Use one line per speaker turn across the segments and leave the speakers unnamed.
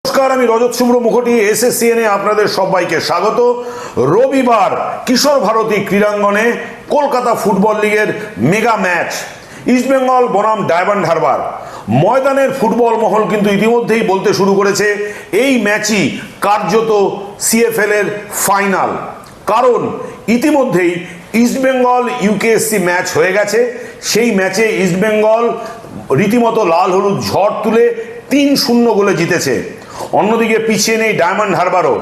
নমস্কার, আমি রজত শুভ্র মুখোটি এসএসসিএনে আপনাদের সবাইকে স্বাগত। রবিবার কিশোর ভারতী ক্রীড়াঙ্গনে কলকাতা ফুটবল লিগের মেগা ম্যাচ ইস্টবেঙ্গল বনাম ডায়মন্ড হারবার। ময়দানের ফুটবল মহল কিন্তু ইতিমধ্যেই বলতে শুরু করেছে এই ম্যাচই কার্যত সিএফএল এর ফাইনাল, কারণ ইতিমধ্যেই ইস্টবেঙ্গল ইউকেএসসি ম্যাচ হয়ে গেছে। সেই ম্যাচে ইস্টবেঙ্গল রীতিমতো লাল হলুদ ঝড় তুলে 3-0 গোলে জিতেছে। অন্যদিকে পিছিয়ে নেই ডায়মন্ড হারবারও।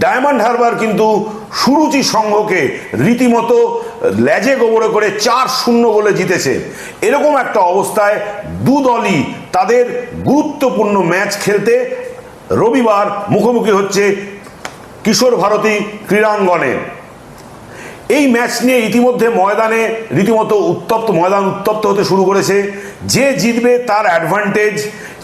ডায়মন্ড হারবার কিন্তু সুরুচি সংঘকে রীতিমতো লেজে গোবরে করে 4-0 গোলে জিতেছে। এরকম একটা অবস্থায় দু দলই তাদের গুরুত্বপূর্ণ ম্যাচ খেলতে রবিবার মুখোমুখি হচ্ছে কিশোর ভারতী ক্রীড়াঙ্গনে। এই ম্যাচ নিয়ে ইতিমধ্যে ময়দানে রীতিমতো ময়দান উত্তপ্ত হতে শুরু করেছে। যে জিতবে তার অ্যাডভান্টেজ।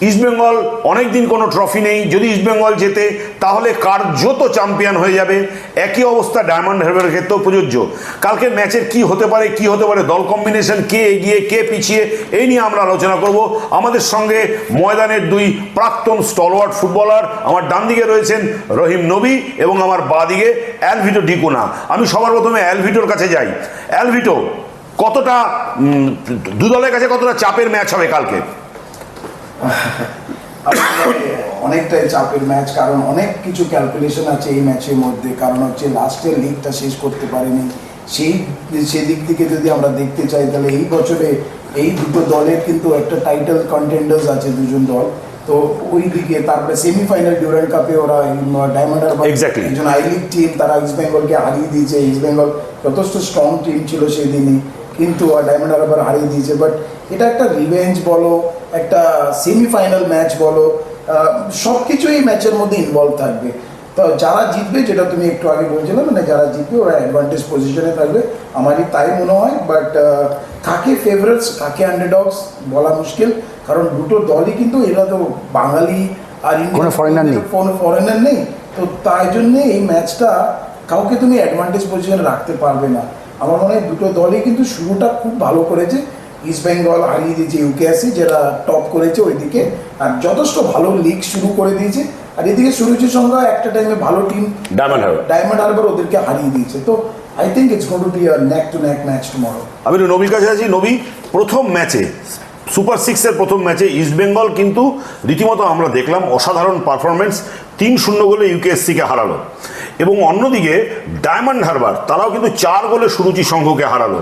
ইস্টবেঙ্গল অনেকদিন কোনো ট্রফি নেই, যদি ইস্টবেঙ্গল জেতে তাহলে কার্যত চ্যাম্পিয়ন হয়ে যাবে। একই অবস্থা ডায়মন্ড হারবারের ক্ষেত্রেও প্রযোজ্য। কালকের ম্যাচের কি হতে পারে দল কম্বিনেশন, কে এগিয়ে কে পিছিয়ে, এই নিয়ে আমরা আলোচনা করব। আমাদের সঙ্গে ময়দানের দুই প্রাক্তন স্টলওয়ার্ড ফুটবলার, আমার ডান দিকে রয়েছেন রহিম নবী এবং আমার বাঁ দিকে অ্যালভিটো ডিকুনা। আমি সবার প্রথমে অ্যালভিটোর কাছে যাই। অ্যালভিটো, কতটা দু দলের কাছে কতটা চাপের ম্যাচ হবে কালকে?
অনেকটাই চাপের ম্যাচ, কারণ অনেক কিছু ক্যালকুলেশন আছে এই ম্যাচের মধ্যে। কারণ হচ্ছে লাস্টের লিগটা শেষ করতে পারেনি, সেদিক থেকে যদি আমরা দেখতে চাই তাহলে এই বছরে এই দুটো দলের কিন্তু একটা টাইটেল কন্টেন্ডার্স আছে, দুজন দল। তো ওই দিকে তারপরে সেমিফাইনাল ডিউরেন্ট কাপে ওরা ডায়মন্ড হারবার একজন আই লিগ টিম, তারা ইস্ট বেঙ্গলকে হারিয়ে দিয়েছে। ইস্ট বেঙ্গল যথেষ্ট স্ট্রং টিম ছিল সেই দিনই, কিন্তু ডায়মন্ড হারবার হারিয়ে দিয়েছে। বাট এটা একটা রিভেঞ্জ বলো, একটা সেমিফাইনাল ম্যাচ বলো, সব কিছু এই ম্যাচের মধ্যে ইনভলভ থাকবে। তো যারা জিতবে, যেটা তুমি একটু আগে বলছিলে, মানে যারা জিতবে ওরা অ্যাডভান্টেজ পজিশনে থাকবে, আমারই তাই মনে হয়। বাট কাকে ফেভারিটস কাকে আন্ডারডগস বলা মুশকিল, কারণ দুটো দলই কিন্তু এরা তো বাঙালি আর
কোনো
ফরেনার নেই। তো তাই জন্যে এই ম্যাচটা কাউকে তুমি অ্যাডভান্টেজ পজিশনে রাখতে পারবে না। আমার মনে হয় দুটো দলই কিন্তু শুরুটা খুব ভালো করেছে। ইস্ট বেঙ্গল হারিয়ে দিয়েছে ইউকেএসসি, যেটা টপ করেছে ওইদিকে, আর যথেষ্ট ভালো লিগ শুরু করে দিয়েছে। আর এদিকে সুরুচির সঙ্গে একটা টাইমে ভালো টিম ডায়মন্ড হারবার ওদেরকে হারিয়ে দিয়েছে। তো I think it's going to be a neck two neck match tomorrow.
আমি নবীর কাছে আছি। নবী, প্রথম ম্যাচে সুপার সিক্সের প্রথম ম্যাচে ইস্টবেঙ্গল কিন্তু রীতিমতো আমরা দেখলাম অসাধারণ পারফরমেন্স, 3-0 গোলে ইউকেএসসিকে হারালো। এবং অন্যদিকে ডায়মন্ড হারবার তারাও কিন্তু 4 গোলে সুরুচি সংঘকে হারালো।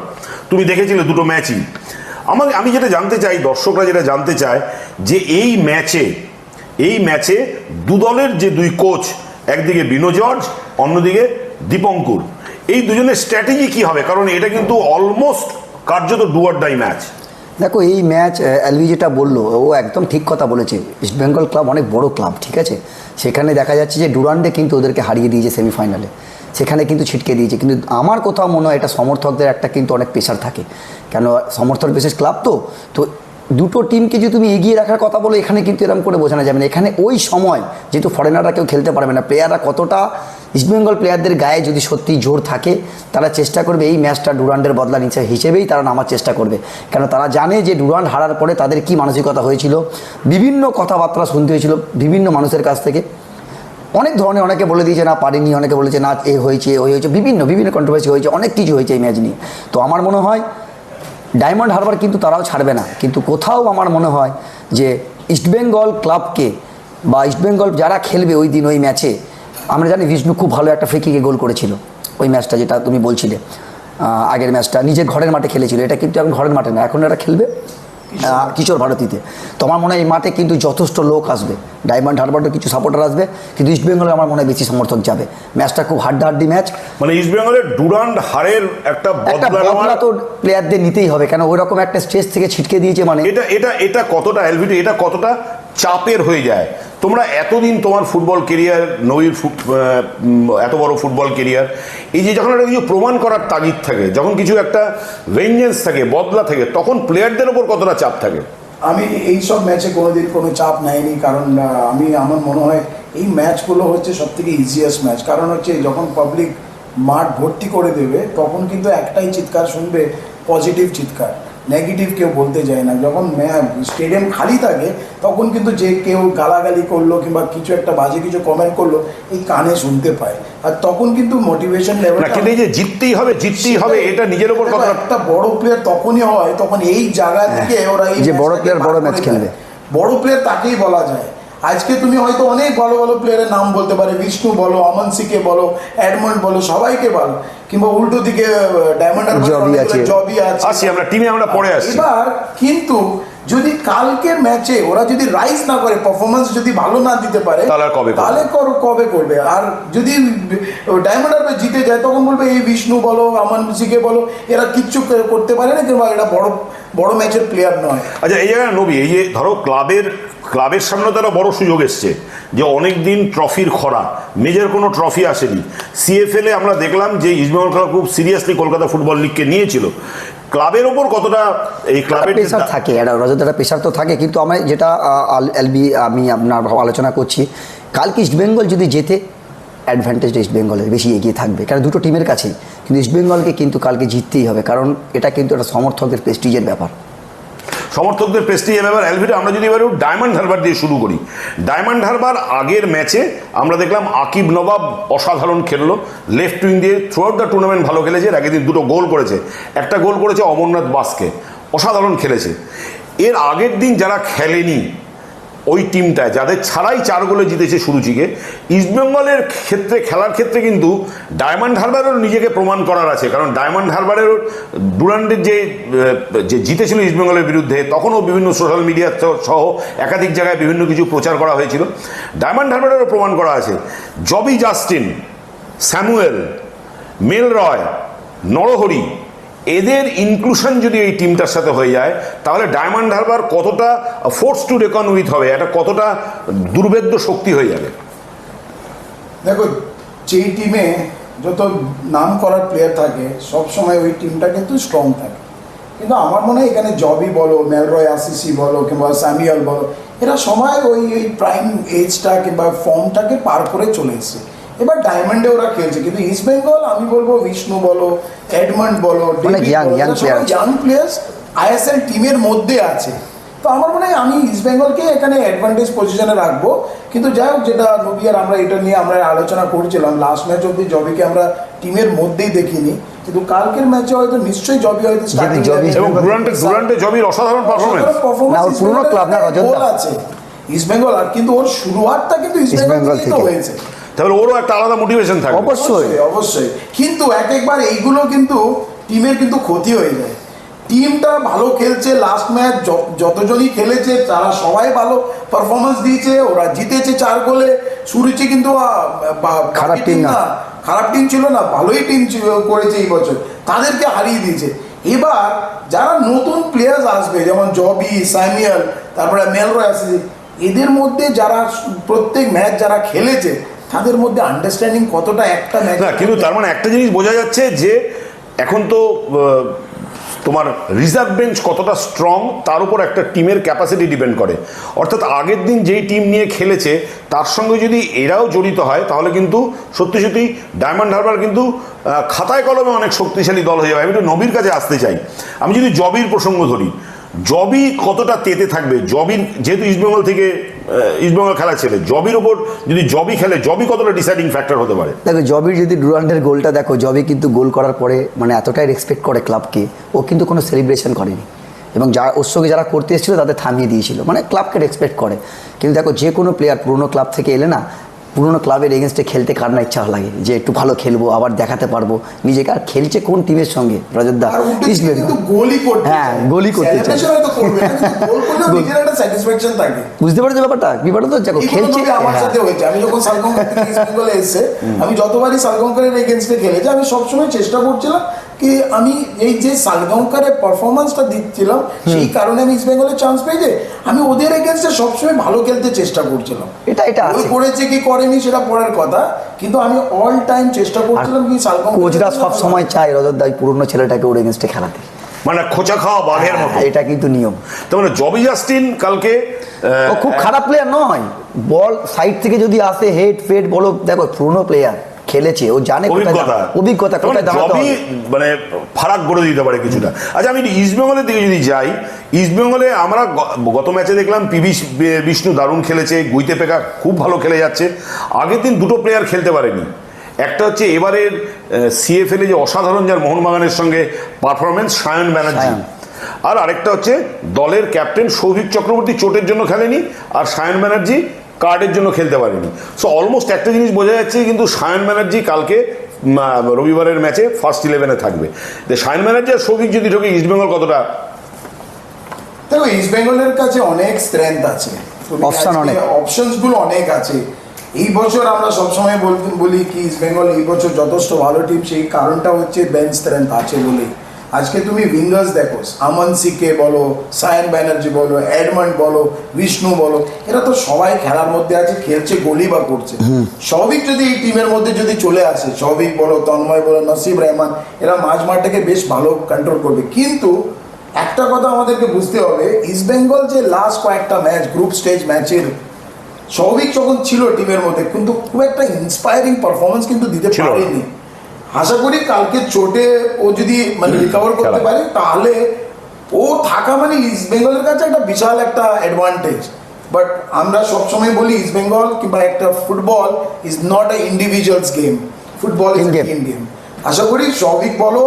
তুমি দেখেছিলে দুটো ম্যাচই। আমি যেটা জানতে চাই, দর্শকরা যেটা জানতে চায়, যে এই ম্যাচে দু দলের যে দুই কোচ, একদিকে বিনো জর্জ, অন্যদিকে দীপঙ্কুর, এই দুজনের স্ট্র্যাটেজি কি হবে? কারণ এটা কিন্তু অলমোস্ট কার্যত ডু অর ডাই ম্যাচ।
দেখো, এই ম্যাচ অ্যালভি যেটা বললো ও একদম ঠিক কথা বলেছে। ইস্টবেঙ্গল ক্লাব অনেক বড় ক্লাব, ঠিক আছে। সেখানে দেখা যাচ্ছে যে ডুরান্ডে কিন্তু ওদেরকে হারিয়ে দিয়েছে সেমিফাইনালে, সেখানে কিন্তু ছিটকে দিয়েছে। কিন্তু আমার কোথাও মনে হয় এটা সমর্থকদের একটা কিন্তু অনেক প্রেশার থাকে, কেন সমর্থক বিশেষ ক্লাব তো দুটো টিমকে যদি তুমি এগিয়ে রাখার কথা বলো, এখানে কিন্তু এরকম করে বোঝানো যাবে না। এখানে ওই সময় যেহেতু ফরেনাররা কেউ খেলতে পারবে না, প্লেয়াররা কতটা ইস্টবেঙ্গল প্লেয়ারদের গায়ে যদি সত্যি জোর থাকে, তারা চেষ্টা করবে এই ম্যাচটা ডুরান্ডের বদলা নিচে হিসেবেই তারা নামার চেষ্টা করবে। কেন তারা জানে যে ডুরান্ড হারার পরে তাদের কি মানসিকতা হয়েছিল, বিভিন্ন কথাবার্তা শুনতে হয়েছিল বিভিন্ন মানুষের কাছ থেকে। অনেক ধরনের, অনেকে বলে দিয়েছে না পারিনি, অনেকে বলেছে না এ হয়েছে ওই হয়েছে, বিভিন্ন কন্ট্রোভার্সি হয়েছে, অনেক কিছু হয়েছে এই ম্যাচ নিয়ে। তো আমার মনে হয় ডায়মন্ড হারবার কিন্তু তারাও ছাড়বে না। কিন্তু কোথাও আমার মনে হয় যে ইস্টবেঙ্গল ক্লাবকে বা ইস্টবেঙ্গল যারা খেলবে ওই দিন ওই ম্যাচে, আমরা জানি বিষ্ণু খুব ভালো একটা ফ্রি কিকে গোল করেছিল ওই ম্যাচটা, যেটা তুমি বলছিলে আগের ম্যাচটা নিজের ঘরের মাঠে খেলেছিল। এটা কিন্তু এখন ঘরের মাঠে না, এখন এটা খেলবে কিশোর ভারতীতে। তো আমার মনে হয় এই মাঠে কিন্তু যথেষ্ট লোক আসবে, ডায়মন্ড হারবারের কিছু সাপোর্টার আসবে, কিন্তু ইস্টবেঙ্গলে আমার মনে হয় বেশি সমর্থক যাবে। ম্যাচটা খুব হাড্ডাহাড্ডি ম্যাচ।
মানে ইস্টবেঙ্গলের ডুরান্ড হারের একটা বদলা
তো প্লেয়ারদের নিতেই হবে, কেন ওই রকম একটা স্টেজ থেকে ছিটকে দিয়েছে। মানে
এটা কতটা অ্যালভিটো, এটা কতটা চাপের হয়ে যায়? তোমরা এতদিন তোমার ফুটবল কেরিয়ার, নবীর এত বড় ফুটবল কেরিয়ার, এই যে যখন একটা কিছু প্রমাণ করার তাগিদ থাকে, যখন কিছু একটা ভেঞ্জেন্স থাকে, বদলা থাকে, তখন প্লেয়ারদের ওপর কতটা চাপ থাকে?
আমি এই সব ম্যাচে কোনোদিন কোনো চাপ নেয়নি, কারণ আমার মনে হয় এই ম্যাচগুলো হচ্ছে সব থেকে ইজিয়েস্ট ম্যাচ। কারণ হচ্ছে যখন পাবলিক মাঠ ভর্তি করে দেবে, তখন কিন্তু একটাই চিৎকার শুনবে, পজিটিভ চিৎকার। নেগেটিভ কেউ বলতে যায় না। যখন স্টেডিয়াম খালি থাকে তখন কিন্তু যে কেউ গালাগালি করলো কিংবা কিছু একটা বাজে কিছু কমেন্ট করলো এই কানে শুনতে পায়, আর তখন কিন্তু মোটিভেশন লেভেল
না, কিন্তু এই যে জিততেই হবে এটা নিজের উপর কথা।
একটা বড় প্লেয়ার তখনই হয় যখন এই জায়গা থেকে ওরা এই
যে বড় প্লেয়ার বড় ম্যাচ খেলবে,
বড় প্লেয়ার তাকেই বলা যায়। আজকে তুমি হয়তো অনেক ভালো ভালো প্লেয়ারের নাম বলতে পারে, বিষ্ণু বলো, অমন সিংকে বলো, এডমন্ড বলো, সবাইকে বলো, কিংবা উল্টো দিকে ডায়মন্ড জবি আছে,
আসি আমরা টিমে, আমরা পরে আসছি।
এবার কিন্তু যদি কালকের ম্যাচে ওরা যদি রাইজ না করে, পারফরমেন্স যদি ভালো না দিতে পারে, তাহলে কবে করবে? আর যদি ডায়মন্ড হারবার জিতে যায় তখন বলবে এই বিষ্ণু বলো, আমান সিংকে বলো, এরা কিচ্ছু করতে পারে না কিংবা এরা বড় ম্যাচের প্লেয়ার নয়।
আচ্ছা, এই জায়গায় নবী, এই যে ধরো ক্লাবের সামনে তো একটা বড় সুযোগ এসছে যে অনেক দিন ট্রফির খরা, মেজর কোনো ট্রফি আসেনি। সিএফএল এ আমরা দেখলাম যে ইস্টবেঙ্গল ক্লাব খুব সিরিয়াসলি কলকাতা ফুটবল লিগকে নিয়েছিল। ক্লাবের ওপর কতটা এই ক্লাবের
প্রেশার থাকে, রজতটা প্রেশার তো থাকে, কিন্তু আমি যেটা আমি আপনার আলোচনা করছি, কালকে ইস্টবেঙ্গল যদি জেতে অ্যাডভান্টেজটা ইস্টবেঙ্গলের বেশি এগিয়ে থাকবে, কারণ দুটো টিমের কাছেই, কিন্তু ইস্টবেঙ্গলকে কিন্তু কালকে জিততেই হবে, কারণ এটা কিন্তু একটা সমর্থকদের প্রেস্টিজের ব্যাপার।
সমর্থকদের প্রেস্টিজের ব্যাপার। অ্যালভিটো, আমরা যদি এবার ডায়মন্ড হারবার দিয়ে শুরু করি। ডায়মন্ড হারবার আগের ম্যাচে আমরা দেখলাম আকিব নবাব অসাধারণ খেললো, লেফট উইং দিয়ে থ্রু আউট দ্য টুর্নামেন্ট ভালো খেলেছে। এর আগের দিন দুটো গোল করেছে, একটা গোল করেছে অমরনাথ বাসকে, অসাধারণ খেলেছে। এর আগের দিন যারা খেলেনি ওই টিমটায়, যাদের ছাড়াই 4 গোলে জিতেছে সুরুচিকে, ইস্টবেঙ্গলের ক্ষেত্রে খেলার ক্ষেত্রে কিন্তু ডায়মন্ড হারবারেরও নিজেকে প্রমাণ করার আছে। কারণ ডায়মন্ড হারবারের ডুরান্ডের যে জিতেছিল ইস্টবেঙ্গলের বিরুদ্ধে, তখনও বিভিন্ন সোশ্যাল মিডিয়া সহ একাধিক জায়গায় বিভিন্ন কিছু প্রচার করা হয়েছিল। ডায়মন্ড হারবারেরও প্রমাণ করা আছে। জবি জাস্টিন, স্যামুয়েল, মেল রয়, নরহরি, এদের ইনক্লুশন যদি এই টিমটার সাথে হয়ে যায়, তাহলে ডায়মন্ড হারবার কতটা ফোর্স টু রেকন উইথ হবে, এটা কতটা দুর্ভেদ্য শক্তি হয়ে যাবে।
দেখো, যেই টিমে যত নাম করার প্লেয়ার থাকে সবসময় ওই টিমটা কিন্তু স্ট্রং থাকে, কিন্তু আমার মনে হয় এখানে জবি বলো, মেলরয় আসিসি বলো কিংবা স্যামুয়েল বলো, এরা সময় ওই প্রাইম এজটা কিংবা ফর্মটাকে পার করে চলে এসছে। এবার ডায়মন্ডে ওরা খেলছে, কিন্তু ইস্ট বেঙ্গল আমি বলবো বিষ্ণু বলো, এডমন্ড বলো, ইয়াং প্লেয়ার্স আইএসএল টিমের মধ্যে আছে। তো আমার মনে হয় আমি ইস্ট বেঙ্গলকে এখানে অ্যাডভান্টেজ পজিশনে রাখবো। কিন্তু যাই হোক, যেটা নবী আর আমরা এটা নিয়ে আমরা আলোচনা করছিলাম, লাস্ট ম্যাচ অব্দি জবিকে আমরা টিমের মধ্যেই দেখিনি, কিন্তু কালকের ম্যাচে হয়তো নিশ্চয়ই জবি হয়তো
এবং ডুরান্ডে জবির অসাধারণ পারফরম্যান্স
আছে ইস্ট বেঙ্গল, আর কিন্তু ওর শুরুয়াতটা কিন্তু ইস্ট বেঙ্গল থেকে হয়েছে,
তাহলে ওরও একটা আলাদা মোটিভেশন থাকে।
অবশ্যই কিন্তু একবার এইগুলো কিন্তু টিমের কিন্তু ক্ষতি হয়ে যায়। টিমটা ভালো খেলছে, লাস্ট ম্যাচ যতজনই খেলেছে তারা সবাই ভালো পারফরমেন্স দিয়েছে, ওরা জিতেছে 4 গোলে। সুরুচি কিন্তু
খারাপ টিম না,
খারাপ টিম ছিল না, ভালোই টিম করেছে এই বছর, তাদেরকে হারিয়ে দিয়েছে। এবার যারা নতুন প্লেয়ার্স আসবে, যেমন জবি, স্যামুয়েল, তারপরে মেলরয় আছে, এদের মধ্যে যারা প্রত্যেক ম্যাচ যারা খেলেছে তাদের মধ্যে আন্ডারস্ট্যান্ডিং কতটা একটা ম্যাচ।
না, কিন্তু তার মানে একটা জিনিস বোঝা যাচ্ছে যে এখন তো তোমার রিজার্ভ বেঞ্চ কতটা স্ট্রং তার উপর একটা টিমের ক্যাপাসিটি ডিপেন্ড করে। অর্থাৎ আগের দিন যেই টিম নিয়ে খেলেছে তার সঙ্গে যদি এরাও জড়িত হয়, তাহলে কিন্তু সত্যি সত্যি ডায়মন্ড হারবার কিন্তু খাতায় কলমে অনেক শক্তিশালী দল হয়ে যাবে। আমি একটু নবীর কাছে আসতে চাই। আমি যদি জবির প্রসঙ্গ ধরি, জবি কতটা তেতে থাকবে? জবির যেহেতু ইস্টবেঙ্গল খেলা ছেলে, জবির ওপর যদি জবি খেলে, জবি কতটা ডিসাইডিং ফ্যাক্টর হতে পারে?
দেখো, জবির যদি ডুরান্ডের গোলটা দেখো, জবি কিন্তু গোল করার পরে মানে এতটাই রেসপেক্ট করে ক্লাবকে, ও কিন্তু কোনো সেলিব্রেশন করেনি, এবং ওর সঙ্গে যারা করতে এসেছিল তাদের থামিয়ে দিয়েছিল, মানে ক্লাবকে রেসপেক্ট করে। কিন্তু দেখো, যে কোনো প্লেয়ার পুরোনো ক্লাব থেকে এলে না, পুরোনো ক্লাবের এগেনস্টে খেলতে কার না ইচ্ছা লাগে, যে একটু ভালো খেলবো, আবার দেখাতে পারবো নিজেকে। আর খেলছে কোন টিমের সঙ্গে? রজতদা, ইস্ট বেঙ্গল। হ্যাঁ, গোলই করতে চাই। বুঝতে পারছো ব্যাপারটা? তো দেখো, খেলছে।
আমার সাথে হয়েছে, আমি যখন সালগঙ্গা থেকে ইস্ট বেঙ্গলে এসে আমি যতবারই সালগঙ্কারের এগেনস্টে খেলেছি, আমি সবসময় চেষ্টা করছিলাম কি আমি এই যে সালগঙ্কারের পারফরমেন্সটা দিচ্ছিলাম, সেই কারণে আমি ইস্ট বেঙ্গলের চান্স পেয়েছি, আমি ওদের এগেনস্টে সবসময় ভালো খেলতে চেষ্টা করছিলাম।
এটা
করেছে কি করেনি সেটা পরের কথা, কিন্তু আমি অল টাইম চেষ্টা করছিলাম কি সালগঙ্কা।
কোচরা সব সময় চায় রজতদা পুরনো ছেলেটাকে ওর এগেনস্টে খেলাতে,
মানে খোঁচা খাওয়া বাঘের মতো।
এটা কিন্তু নিয়ম।
তার মানে জবি জাস্টিন কালকে
খুব খারাপ প্লেয়ার নয়, বল সাইড থেকে যদি আসে, হেড ফেড বলো, দেখো পুরনো প্লেয়ার, খেলেছে, ও জানে অভিজ্ঞতা
মানে
কোথায় দাঁড়াতে
জবই
হবে।
মানে ফারাক করে দিতে পারে কিছুটা। আচ্ছা, আমি ইস্টবেঙ্গলের দিকে যদি যাই, ইস্টবেঙ্গলে আমরা গত ম্যাচে দেখলাম পিভি বিষ্ণু দারুণ খেলেছে, গুইতে পেকা খুব ভালো খেলে যাচ্ছে। আগের দিন দুটো প্লেয়ার খেলতে পারেনি, একটা হচ্ছে এবারের সিএফএল যে অসাধারণ যার মোহনবাগানের সঙ্গে পারফরমেন্স, সায়ন ব্যানার্জি, আর আরেকটা হচ্ছে দলের ক্যাপ্টেন সৌভিক চক্রবর্তী চোটের জন্য খেলেনি, আর সায়ন ব্যানার্জি কার্ডের জন্য খেলতে পারেনি। সো অলমোস্ট একটা জিনিস বোঝা যাচ্ছে কিন্তু সায়ন ব্যানার্জি কালকে রবিবারের ম্যাচে ফার্স্ট 11-এ থাকবে। সায়ন ব্যানার্জি আর সৌভিক যদি ঢোকে ইস্টবেঙ্গল কতটা?
দেখো, ইস্ট বেঙ্গলের কাছে অনেক স্ট্রেংথ আছে, অপশনস গুলো অনেক আছে। এই বছর আমরা সবসময় বলি কি ইস্ট বেঙ্গল এই বছর যথেষ্ট ভালো টিম, সেই কারণটা হচ্ছে বেঞ্চ স্ট্রেংথ আছে বলেই। আজকে তুমি উইঙ্গার্স দেখো, আমন সিকে বলো, সায়ন ব্যানার্জি বলো, এডমন্ড বলো, বিষ্ণু বলো, এরা তো সবাই খেলার মধ্যে আছে, খেলছে, গোলি বা করছে। সৌভিক যদি এই টিমের মধ্যে যদি চলে আসে, সৌভিক বলো, তন্ময় বলো, নসিব রহমান, এরা মাঝমাঠটাকে বেশ ভালো কন্ট্রোল করবে। কিন্তু একটা কথা আমাদেরকে বুঝতে হবে, ইস্ট বেঙ্গল যে লাস্ট কয়েকটা ম্যাচ, গ্রুপ স্টেজ ম্যাচের সৌভিক যখন ছিল টিমের মধ্যে, কিন্তু খুব একটা ইন্সপায়ারিং পারফরমেন্স কিন্তু দিতে পারেনি। আশা করি কালকে চোটে ও যদি মানে রিকভার করতে পারে, তাহলে ও থাকা মানে ইস্ট বেঙ্গলের কাছে একটা বিশাল একটা অ্যাডভান্টেজ। বাট আমরা সবসময় বলি ইস্ট বেঙ্গল কিংবা একটা football is not a individuals game, football is a team game. আশা করি সৌভিক বলো,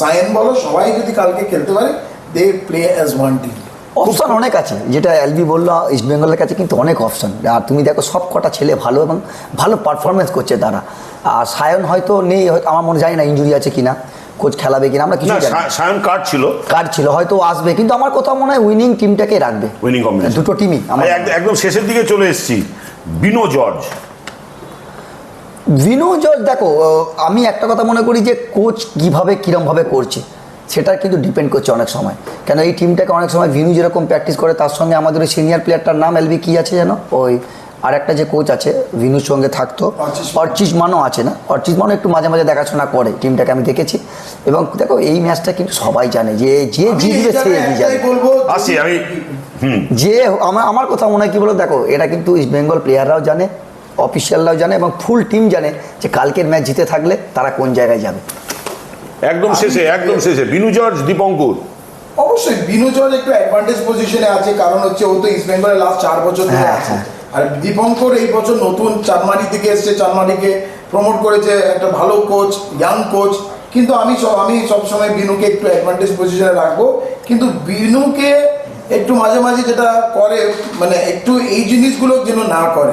সায়ন বলো, সবাই যদি কালকে খেলতে পারে, they play as one team.
Option অনেক আছে, যেটা এলবি বললো, ইস্ট বেঙ্গলের কাছে কিন্তু অনেক অপশন। আর তুমি দেখো সব কটা ছেলে ভালো এবং ভালো পারফরমেন্স করছে তারা। আর সায়ন হয়তো নেই, হয়তো আমার মনে যায় না ইনজুরি আছে কিনা, কোচ খেলাবে কিনা আমরা কিছু জানি না।
সায়ন কার্ড ছিল, হয়তো
আসবে, কিন্তু আমার কোথাও মনে হয় উইনিং টিমটাকে রাখবে,
উইনিং কম্বিনেশন
দুটো টিমই।
একদম শেষের দিকে চলে এসেছি, বিনো জর্জ।
বিনো জর্জ দেখো, আমি একটা কথা মনে করি যে কোচ কীভাবে কীরমভাবে করছে সেটা কিন্তু ডিপেন্ড করছে অনেক সময়। কেন এই টিমটাকে অনেক সময় ভিনু যেরকম প্র্যাকটিস করে, তার সঙ্গে আমাদের ওই সিনিয়র প্লেয়ারটার নাম এলবি কী আছে যেন, ওই আর একটা যে কোচ আছে ভিনুর সঙ্গে থাকতো, অর্চিস মানও আছে না, অর্চিস মানও একটু মাঝে মাঝে দেখাশোনা করে টিমটাকে, আমি দেখেছি। এবং দেখো এই ম্যাচটা কিন্তু সবাই জানে যে জিতবে সে
আসি আমি
যে আমার কথা মনে হয় কি বলো, দেখো এটা কিন্তু ইস্ট বেঙ্গল প্লেয়াররাও জানে, অফিসিয়ালরাও জানে, এবং ফুল টিম জানে যে কালকের ম্যাচ জিতে থাকলে তারা কোন জায়গায় যাবে।
একদম শেষে বিনু জর্জ, দীপঙ্কর।
অবশ্যই বিনু জর্জ একটু অ্যাডভান্টেজ পজিশনে আছে, কারণ হচ্ছে ও তো ইস্ট বেঙ্গলের লাস্ট 4 বছর ধরে আছে। আর দীপঙ্কর এই বছর নতুন চানমারি থেকে এসছে, চানমারিকে প্রমোট করেছে একটা ভালো কোচ, ইয়াং কোচ। কিন্তু আমি সবসময় বিনুকে একটু অ্যাডভান্টেজ পজিশনে রাখবো। কিন্তু বিনুকে একটু মাঝে মাঝে যেটা করে, মানে একটু এই জিনিসগুলো যেন না করে,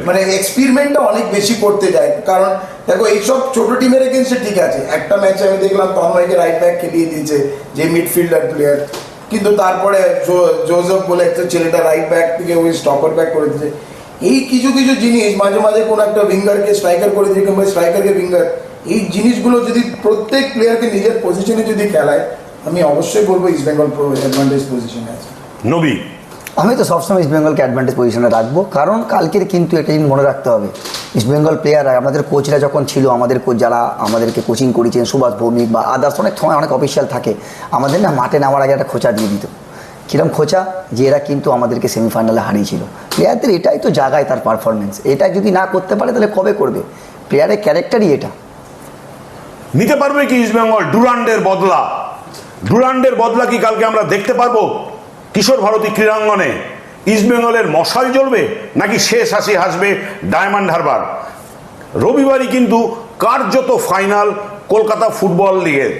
মানে এক্সপেরিমেন্টটা অনেক বেশি করতে যায়। কারণ দেখো এইসব ছোট টিমের এগেন্সে ঠিক আছে, একটা ম্যাচে আমি দেখলাম তন্ময়কে রাইট ব্যাক খেলিয়ে দিয়েছে, যে মিডফিল্ডার প্লেয়ার, কিন্তু তারপরে জোসেফ বলে একটা ছেলেটা রাইট ব্যাক থেকে ওই স্টপার ব্যাক করে দিয়েছে। এই কিছু কিছু জিনিস মাঝে মাঝে কোনো একটা উইঙ্গারকে স্ট্রাইকার করে দিয়েছে, কিংবা স্ট্রাইকারকে উইঙ্গার, এই জিনিসগুলো যদি প্রত্যেক প্লেয়ারকে নিজের পজিশনে যদি খেলায়, আমি অবশ্যই বলবো ইস্ট বেঙ্গল অ্যাডভান্টেজ পজিশনে আছে।
নবী,
আমি তো সবসময় ইস্ট বেঙ্গলকে অ্যাডভান্টেজ পজিশনে রাখবো, কারণ কালকের কিন্তু একটা জিনিস মনে রাখতে হবে, ইস্ট বেঙ্গল প্লেয়াররা, আমাদের কোচরা যখন ছিল, আমাদের কোচ যারা আমাদেরকে কোচিং করেছেন, সুভাষ ভৌমিক বা আদার্স, অনেক সময় অনেক অফিসিয়াল থাকে, আমাদের না মাঠে নামার আগে একটা খোঁচা দিয়ে দিত। কীরকম খোঁচা? যে এরা কিন্তু আমাদেরকে সেমিফাইনালে হারিয়েছিল। প্লেয়ারদের এটাই তো জায়গায় তার পারফরমেন্স, এটা যদি না করতে পারে তাহলে কবে করবে? প্লেয়ারের ক্যারেক্টারই এটা।
নিতে পারবে কি ইস্ট বেঙ্গল ডুরান্ডের বদলা কি কালকে আমরা দেখতে পারবো কিশোর ভারতী ক্রীড়াঙ্গনে? ইস্ট বেঙ্গলের মশাল জ্বলবে নাকি শেষ হাসি হাসবে ডায়মন্ড হারবার? রবিবারই কিন্তু কার্যত ফাইনাল কলকাতা ফুটবল লিগের।